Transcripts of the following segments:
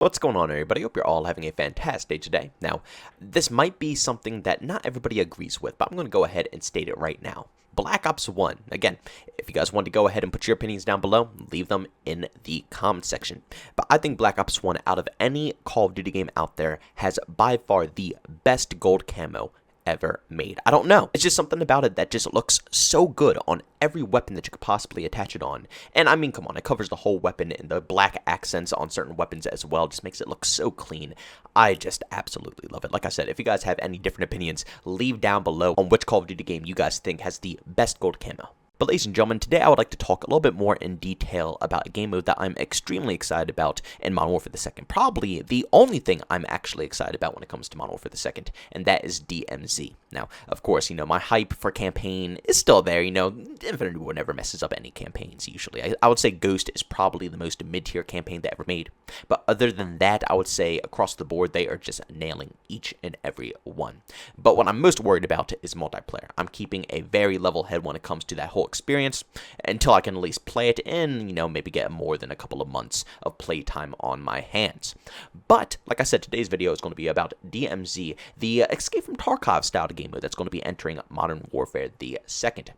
What's going on, everybody? Hope you're all having a fantastic day today. Now, this might be something that not everybody agrees with, but I'm going to go ahead and state it right now. Black Ops 1. Again, if you guys want to go ahead and put your opinions down below, leave them in the comment section. But I think Black Ops 1, out of any Call of Duty game out there, has by far the best gold camo ever made. I don't know. It's just something about it that just looks so good on every weapon that you could possibly attach it on. And I mean, come on, it covers the whole weapon, and the black accents on certain weapons as well just makes it look so clean. I just absolutely love it. Like I said, if you guys have any different opinions, leave down below on which Call of Duty game you guys think has the best gold camo. But ladies and gentlemen, today I would like to talk a little bit more in detail about a game mode that I'm extremely excited about in Modern Warfare 2. Probably the only thing I'm actually excited about when it comes to Modern Warfare 2, and that is DMZ. Now, of course, my hype for campaign is still there. Infinity War never messes up any campaigns, usually. I would say Ghost is probably the most mid-tier campaign they ever made. But other than that, I would say across the board, they are just nailing each and every one. But what I'm most worried about is multiplayer. I'm keeping a very level head when it comes to that whole experience until I can at least play it and, maybe get more than a couple of months of playtime on my hands. But, like I said, today's video is going to be about DMZ, the Escape from Tarkov style game mode that's going to be entering Modern Warfare 2.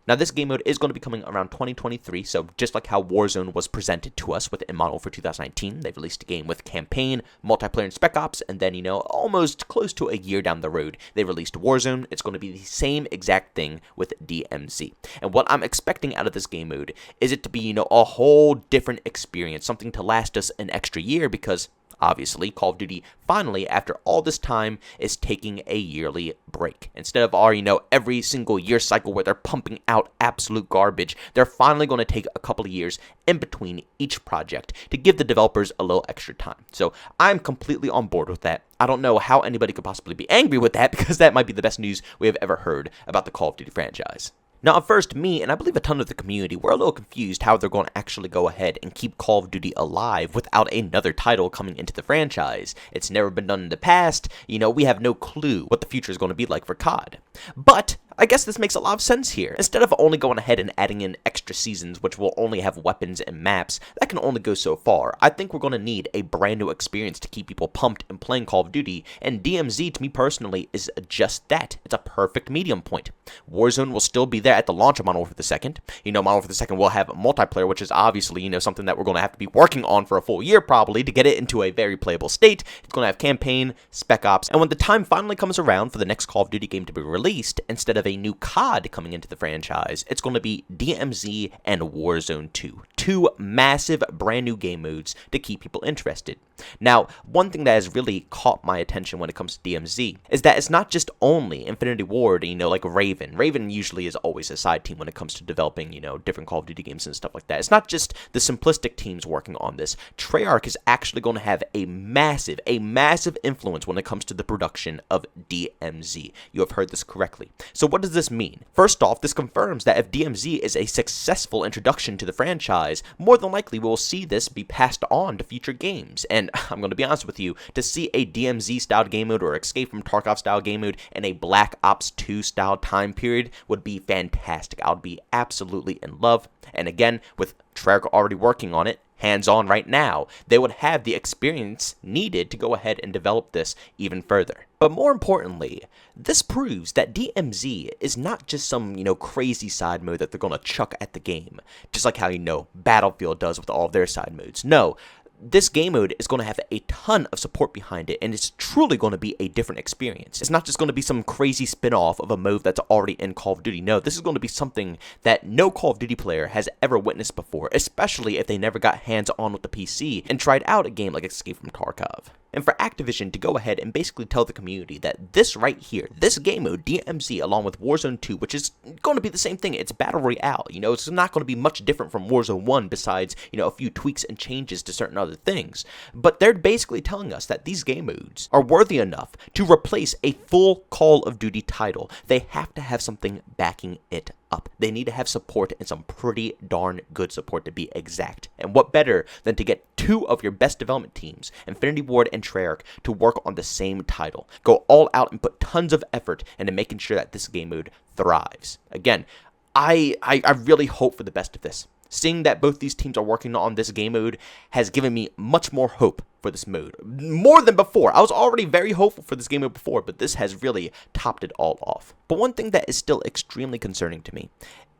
Now, this game mode is going to be coming around 2023, so just like how Warzone was presented to us within Modern Warfare 2019, they've released a game with campaign, multiplayer, and Spec Ops, and then, almost close to a year down the road, they released Warzone. It's going to be the same exact thing with DMZ. And what I'm expecting out of this game mode is it to be, a whole different experience, something to last us an extra year, because obviously, Call of Duty finally, after all this time, is taking a yearly break. Instead of our, every single year cycle where they're pumping out absolute garbage, they're finally going to take a couple of years in between each project to give the developers a little extra time. So I'm completely on board with that. I don't know how anybody could possibly be angry with that, because that might be the best news we have ever heard about the Call of Duty franchise. Now, at first, me, and I believe a ton of the community, were a little confused how they're going to actually go ahead and keep Call of Duty alive without another title coming into the franchise. It's never been done in the past. We have no clue what the future is going to be like for COD. But I guess this makes a lot of sense here. Instead of only going ahead and adding in extra seasons, which will only have weapons and maps, that can only go so far. I think we're going to need a brand new experience to keep people pumped and playing Call of Duty, and DMZ, to me personally, is just that. It's a perfect medium point. Warzone will still be there at the launch of Modern Warfare 2. Modern Warfare 2 will have multiplayer, which is obviously, something that we're going to have to be working on for a full year probably to get it into a very playable state. It's going to have campaign, Spec Ops, and when the time finally comes around for the next Call of Duty game to be released, instead of a new COD coming into the franchise, it's going to be DMZ and Warzone 2. Two massive brand new game modes to keep people interested. Now, one thing that has really caught my attention when it comes to DMZ is that it's not just only Infinity Ward, like Raven. Raven usually is always a side team when it comes to developing, different Call of Duty games and stuff like that. It's not just the simplistic teams working on this. Treyarch is actually going to have a massive influence when it comes to the production of DMZ. You have heard this correctly. So what does this mean? First off, this confirms that if DMZ is a successful introduction to the franchise, more than likely we'll see this be passed on to future games. And I'm going to be honest with you, to see a DMZ style game mode or Escape from Tarkov style game mode in a Black Ops 2 style time period would be fantastic. I would be absolutely in love. And again, with Treyarch already working on it, hands-on right now, they would have the experience needed to go ahead and develop this even further. But more importantly, this proves that DMZ is not just some, crazy side mode that they're going to chuck at the game, just like how, Battlefield does with all of their side modes. No, this game mode is going to have a ton of support behind it, and it's truly going to be a different experience. It's not just going to be some crazy spin-off of a mode that's already in Call of Duty. No, this is going to be something that no Call of Duty player has ever witnessed before, especially if they never got hands-on with the PC and tried out a game like Escape from Tarkov. And for Activision to go ahead and basically tell the community that this right here, this game mode, DMZ, along with Warzone 2, which is going to be the same thing, it's Battle Royale, it's not going to be much different from Warzone 1 besides, a few tweaks and changes to certain other things. But they're basically telling us that these game modes are worthy enough to replace a full Call of Duty title. They have to have something backing it up. They need to have support, and some pretty darn good support to be exact. And what better than to get two of your best development teams, Infinity Ward and Treyarch, to work on the same title. Go all out and put tons of effort into making sure that this game mode thrives. Again, I really hope for the best of this. seeing that both these teams are working on this game mode has given me much more hope for this mode. More than before. I was already very hopeful for this game mode before, but this has really topped it all off. But one thing that is still extremely concerning to me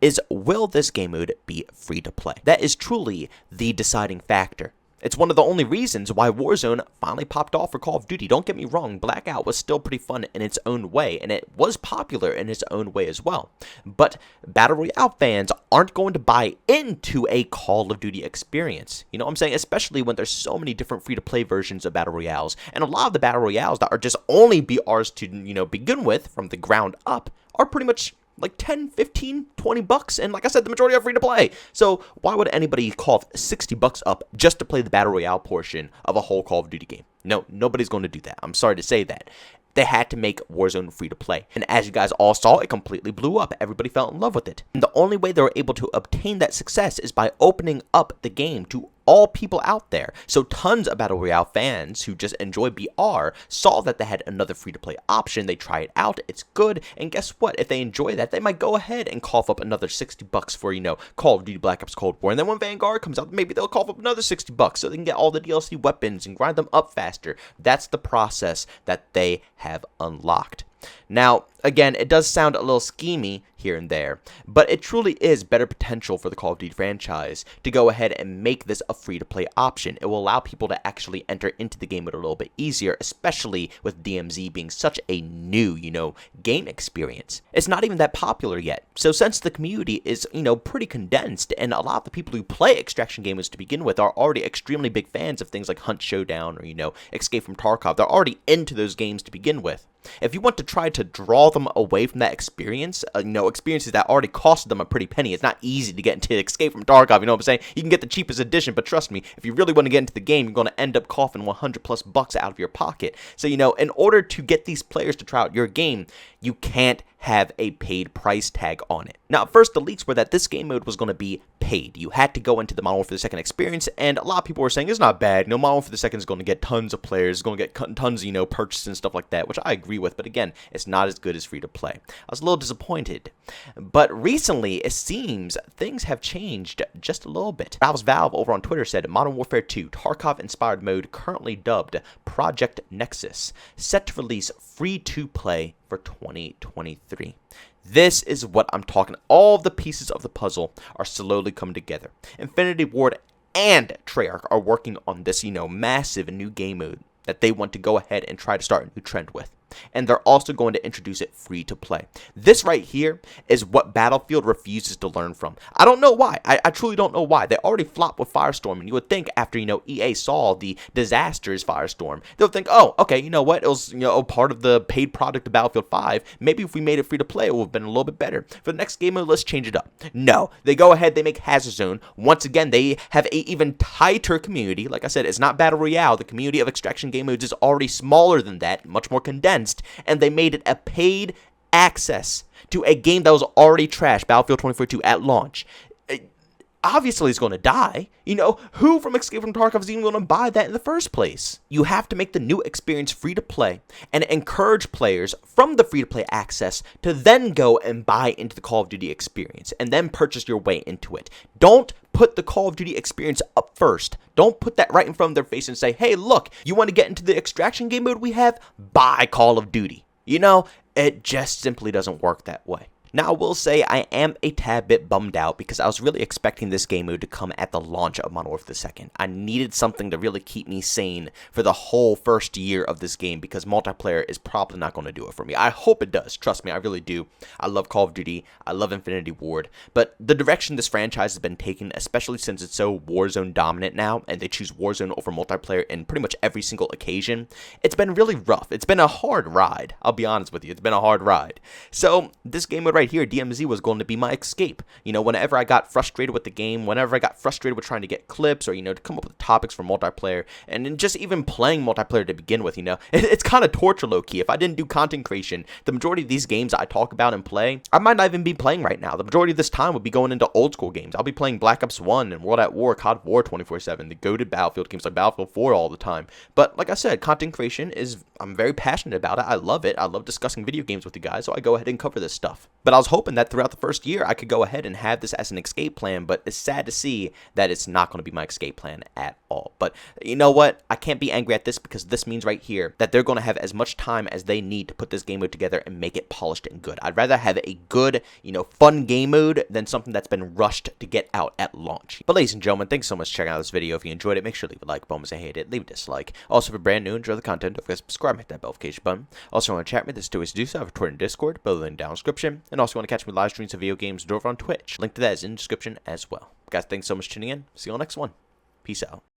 is, will this game mode be free to play? That is truly the deciding factor. It's one of the only reasons why Warzone finally popped off for Call of Duty. Don't get me wrong, Blackout was still pretty fun in its own way, and it was popular in its own way as well. But Battle Royale fans aren't going to buy into a Call of Duty experience. You know what I'm saying? Especially when there's so many different free-to-play versions of Battle Royales, and a lot of the Battle Royales that are just only BRs to, begin with from the ground up are pretty much like 10, 15, 20 bucks, and like I said, the majority are free to play. So why would anybody cough 60 bucks up just to play the Battle Royale portion of a whole Call of Duty game? No, nobody's going to do that. I'm sorry to say that. They had to make Warzone free to play. And as you guys all saw, it completely blew up. Everybody fell in love with it. And the only way they were able to obtain that success is by opening up the game to all people out there. So tons of Battle Royale fans who just enjoy BR saw that they had another free-to-play option. They try it out. It's good. And guess what? If they enjoy that, they might go ahead and cough up another 60 bucks for, Call of Duty Black Ops Cold War. And then when Vanguard comes out, maybe they'll cough up another 60 bucks so they can get all the DLC weapons and grind them up faster. That's the process that they have unlocked. Now, again, it does sound a little schemy here and there, but it truly is better potential for the Call of Duty franchise to go ahead and make this a free-to-play option. It will allow people to actually enter into the game a little bit easier, especially with DMZ being such a new, game experience. It's not even that popular yet, so since the community is, pretty condensed, and a lot of the people who play extraction games to begin with are already extremely big fans of things like Hunt Showdown or, Escape from Tarkov, they're already into those games to begin with. If you want to try to draw them away from that experience, experiences that already costed them a pretty penny, it's not easy to get into Escape from Tarkov, you know what I'm saying? You can get the cheapest edition, but trust me, if you really want to get into the game, you're going to end up coughing 100 plus bucks out of your pocket. So, in order to get these players to try out your game, you can't have a paid price tag on it. Now, at first, the leaks were that this game mode was going to be paid. You had to go into the Modern Warfare 2 experience, and a lot of people were saying it's not bad. Modern Warfare 2 is going to get tons of players, it's going to get tons of, purchases and stuff like that, which I agree with, but again, it's not as good as free to play. I was a little disappointed, but recently, it seems things have changed just a little bit. Valve over on Twitter said, Modern Warfare 2 Tarkov-inspired mode currently dubbed Project Nexus, set to release free to play for 2023. This is what I'm talking. All the pieces of the puzzle are slowly coming together. Infinity Ward and Treyarch are working on this, massive new game mode that they want to go ahead and try to start a new trend with. And they're also going to introduce it free to play. This right here is what Battlefield refuses to learn from. I don't know why. I truly don't know why. They already flopped with Firestorm, and you would think after, EA saw the disastrous Firestorm, they'll think, oh, okay, you know what? It was, part of the paid product of Battlefield 5. Maybe if we made it free to play, it would have been a little bit better. For the next game mode, let's change it up. No, they go ahead, they make Hazard Zone. Once again, they have a even tighter community. Like I said, it's not Battle Royale. The community of extraction game modes is already smaller than that, much more condensed. And they made it a paid access to a game that was already trash, Battlefield 2042, at launch. Obviously, it's going to die. Who from Escape from Tarkov is even going to buy that in the first place? You have to make the new experience free to play and encourage players from the free to play access to then go and buy into the Call of Duty experience and then purchase your way into it. Don't put the Call of Duty experience up first. Don't put that right in front of their face and say, hey, look, you want to get into the extraction game mode we have? Buy Call of Duty. It just simply doesn't work that way. Now, I will say I am a tad bit bummed out because I was really expecting this game mode to come at the launch of Modern Warfare 2. I needed something to really keep me sane for the whole first year of this game because multiplayer is probably not going to do it for me. I hope it does. Trust me, I really do. I love Call of Duty. I love Infinity Ward. But the direction this franchise has been taken, especially since it's so Warzone dominant now, and they choose Warzone over multiplayer in pretty much every single occasion, it's been really rough. It's been a hard ride. I'll be honest with you. It's been a hard ride. So, this game mode right here, DMZ was going to be my escape. Whenever I got frustrated with the game, whenever I got frustrated with trying to get clips or, to come up with topics for multiplayer, and then just even playing multiplayer to begin with, it's kind of torture low-key. If I didn't do content creation, the majority of these games I talk about and play, I might not even be playing right now. The majority of this time would be going into old school games. I'll be playing Black Ops 1 and World at War, COD War 24/7, the goated Battlefield games like Battlefield 4 all the time. But like I said, content creation I'm very passionate about it. I love it. I love discussing video games with you guys, so I go ahead and cover this stuff. But But I was hoping that throughout the first year, I could go ahead and have this as an escape plan, but it's sad to see that it's not going to be my escape plan at all. But you know what? I can't be angry at this because this means right here that they're going to have as much time as they need to put this game mode together and make it polished and good. I'd rather have a good, fun game mode than something that's been rushed to get out at launch. But ladies and gentlemen, thanks so much for checking out this video. If you enjoyed it, make sure to leave a like. Bonus, I hate it, leave a dislike. Also, if you're brand new, enjoy the content, don't forget to subscribe, hit that notification button. Also, want to chat with me, there's two ways to do so. I have a Twitter and Discord, both in the down description. And also want to catch me live streams of video games over on Twitch. Link to that is in the description as well. Guys, thanks so much for tuning in. See you on the next one. Peace out.